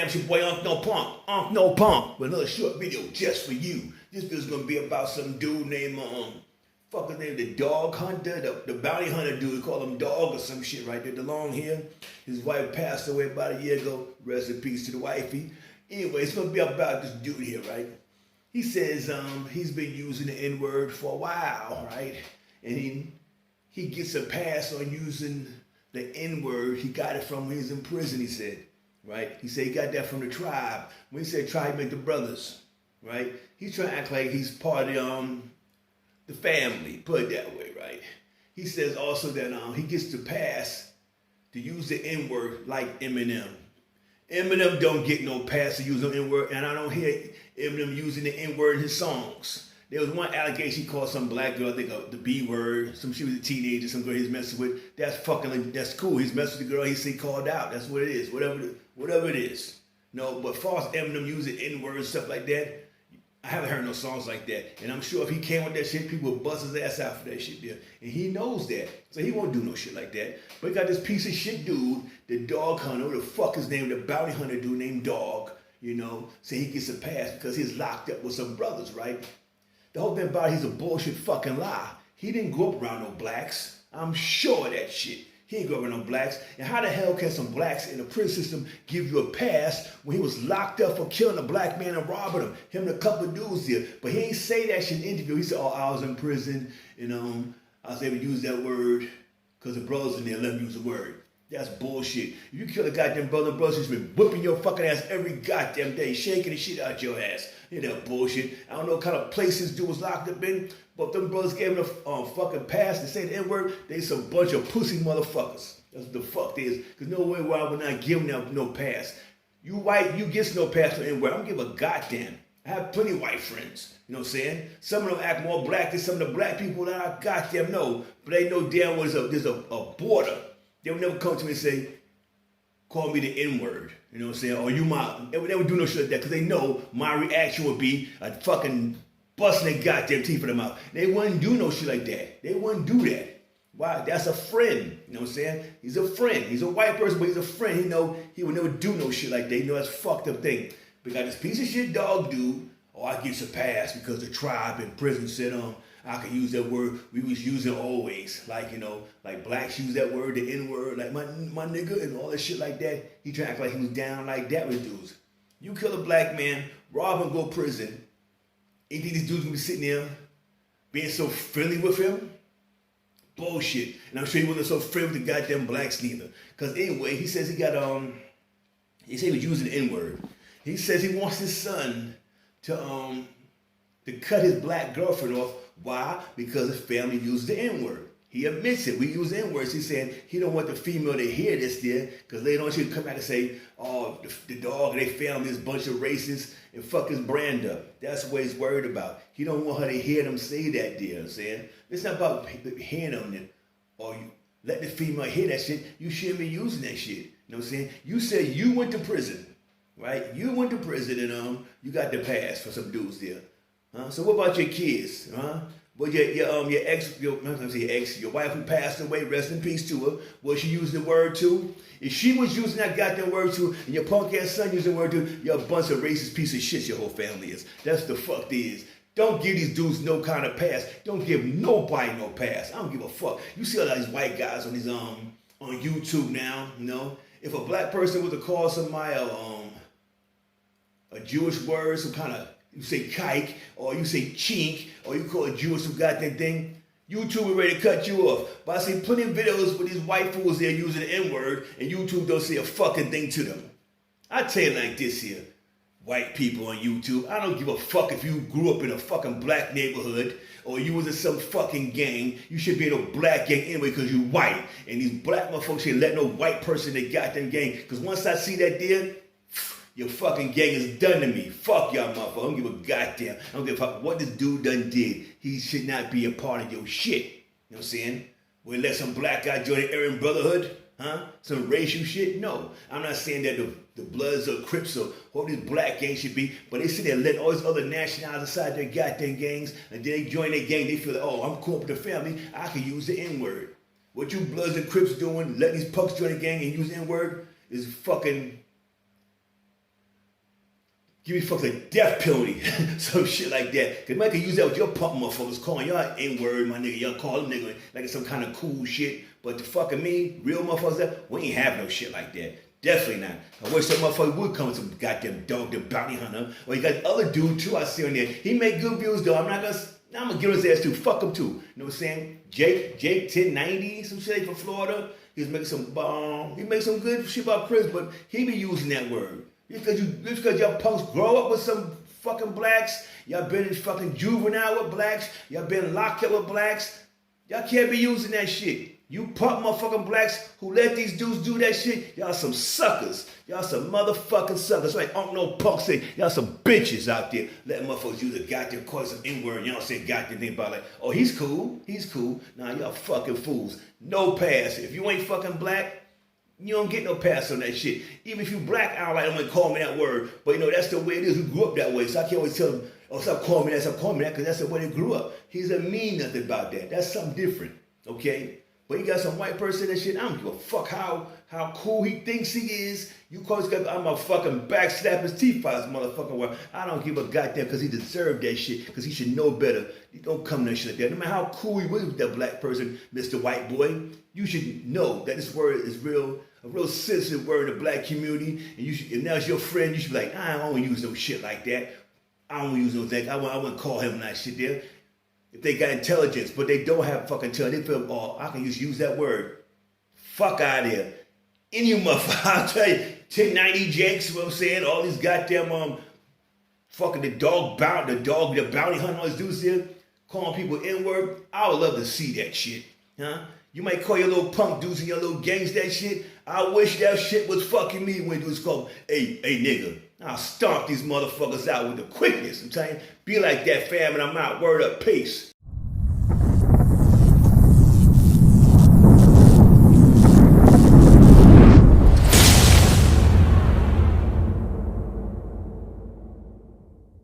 it's your boy Unc No Punk. Unc No Punk with another short video just for you. This video's gonna be about some dude named fuck his name, the dog hunter, the bounty hunter dude. We call him Dog or some shit right there, the long hair. His wife passed away about a year ago. Rest in peace to the wifey. Anyway, it's gonna be about this dude here, right? He says he's been using the N-word for a while, right? And he gets a pass on using the N-word. He got it from when he was in prison, he said, right? He said he got that from the tribe. When he said tribe meant the brothers, right? He's trying to act like he's part of the family, put it that way, right? He says also that he gets the pass to use the N-word like Eminem. Eminem don't get no pass to use the N-word, and I don't hear Eminem using the N-word in his songs. There was one allegation he called some black girl, I think the B-word, she was a teenager, some girl he's messing with. That's cool. He's messing with the girl he called out. That's what it is, whatever it is. No, but as far as Eminem using N-word and stuff like that, I haven't heard no songs like that. And I'm sure if he came with that shit, people would bust his ass out for that shit there. And he knows that. So he won't do no shit like that. But he got this piece of shit dude, the dog hunter, what the fuck his name, the bounty hunter dude named Dog, saying he gets a pass because he's locked up with some brothers, right? The whole thing about he's a bullshit fucking lie. He didn't grow up around no blacks. I'm sure of that shit. He ain't grow up around no blacks. And how the hell can some blacks in the prison system give you a pass when he was locked up for killing a black man and robbing him? Him and a couple of dudes there. But he ain't say that shit in the interview. He said, oh, I was in prison and I was able to use that word because the brothers in there let me use the word. That's bullshit. If you kill a goddamn brother and brother, he's been whipping your fucking ass every goddamn day, shaking the shit out your ass. You know that bullshit. I don't know what kind of place this dude was locked up in, but them brothers gave him a fucking pass to say the N-word. They some bunch of pussy motherfuckers. That's what the fuck they is. Because no way why I would not give them no pass. You white, you get no pass for N-word. I don't give a goddamn. I have plenty of white friends. You know what I'm saying? Some of them act more black than some of the black people that I goddamn know. But they know damn well there's a border. They would never come to me and say, call me the N-word. You know what I'm saying? Or you my, they would never do no shit like that because they know my reaction would be a fucking busting their goddamn teeth in their mouth. They wouldn't do no shit like that. They wouldn't do that. Why? That's a friend. You know what I'm saying? He's a friend. He's a white person, but he's a friend. He would never do no shit like that. That's a fucked up thing. We got this piece of shit dog dude. Oh, I get a pass because the tribe in prison said, I could use that word we was using always. Like blacks use that word, the N-word, like my nigga and all that shit like that. He tried to act like he was down like that with dudes. You kill a black man, rob him, go to prison. You think these dudes gonna be sitting there being so friendly with him? Bullshit. And I'm sure he wasn't so friendly with the goddamn blacks neither. Cause anyway, he says he got he said he was using the N-word. He says he wants his son to cut his black girlfriend off. Why? Because his family used the N-word. He admits it. We use N-words. He's saying he don't want the female to hear this there because later on she'll come back and say, oh, the dog and they family is a bunch of racists and fuck his brand up. That's what he's worried about. He don't want her to hear them say that there. You know what I'm saying? It's not about hearing them or you let the female hear that shit. You shouldn't be using that shit. You know what I'm saying? You said you went to prison, right? You went to prison and you got the pass for some dudes there. So what about your kids? Well, your wife who passed away, rest in peace to her. Was she using the word too? If she was using that goddamn word too, and your punk ass son using the word too, you're a bunch of racist piece of shit. Your whole family is. That's the fuck they is. Don't give these dudes no kind of pass. Don't give nobody no pass. I don't give a fuck. You see all these white guys on these on YouTube now. If a black person was to call somebody a Jewish word, some kind of you say kike, or you say chink, or you call a Jewish some goddamn thing, YouTube is ready to cut you off. But I see plenty of videos where these white fools there using the N-word, and YouTube don't say a fucking thing to them. I tell you like this here, white people on YouTube, I don't give a fuck if you grew up in a fucking black neighborhood, or you was in some fucking gang. You should be in a black gang anyway because you white. And these black motherfuckers should let no white person in the goddamn gang. Because once I see that there, your fucking gang is done to me. Fuck y'all motherfucker. I don't give a goddamn. I don't give a fuck what this dude done did. He should not be a part of your shit. You know what I'm saying? We'll let some black guy join the Aryan Brotherhood? Some racial shit? No. I'm not saying that the Bloods or Crips or what these black gangs should be, but they sit there and let all these other nationalities inside their goddamn gangs, and then they join their gang, they feel like, oh, I'm cool with the family, I can use the N-word. What you Bloods and Crips doing, letting these punks join the gang and use the N-word is fucking give me fucking death penalty, some shit like that. Cause Mike can use that with your punk motherfuckers calling y'all N-word, my nigga. Y'all call them nigga like it's some kind of cool shit. But to fucking me, real motherfuckers, we ain't have no shit like that. Definitely not. I wish that motherfucker would come with some goddamn dog, the bounty hunter. Or you got the other dude too I see on there. He make good views though. I'm gonna give his ass too. Fuck him too. You know what I'm saying? Jake 1090, some shit from Florida. He was making he makes some good shit about Chris, but he be using that word. Just because y'all punks grow up with some fucking blacks, y'all been in fucking juvenile with blacks, y'all been locked up with blacks, y'all can't be using that shit. You punk motherfucking blacks who let these dudes do that shit, y'all some suckers. Y'all some motherfucking suckers. Like Uncle No Punk say, y'all some bitches out there letting motherfuckers use a goddamn call some N-word. Y'all say goddamn thing about like, oh, he's cool. Nah, y'all fucking fools. No pass. If you ain't fucking black, you don't get no pass on that shit. Even if you black, I don't like them to call me that word. But you know, that's the way it is. We grew up that way. So I can't always tell them, oh, stop calling me that, because that's the way they grew up. He doesn't mean nothing about that. That's something different. Okay? But you got some white person that shit, I don't give a fuck how cool he thinks he is. You call this guy, I'm a fucking backslap his teeth out his motherfucking word. I don't give a goddamn because he deserved that shit, because he should know better. You don't come to that shit like that. No matter how cool he was with that black person, Mr. White Boy, you should know that this word is a real sensitive word in the black community. And now it's your friend, you should be like, I don't want to use no shit like that. I don't want to use no thing. I wouldn't call him that shit there. If they got intelligence, but they don't have fucking intelligence, they feel, oh, I can just use that word. Fuck out of here. Any of you motherfuckers, I'll tell you, 1090 Jakes, you know what I'm saying? All these goddamn, fucking the bounty hunter, all these dudes here, calling people N-word. I would love to see that shit, huh? You might call your little punk dudes and your little gangs that shit. I wish that shit was fucking me when dudes call, hey nigga. I'll stomp these motherfuckers out with the quickness. I'm telling you, be like that, fam, and I'm out. Word up, peace.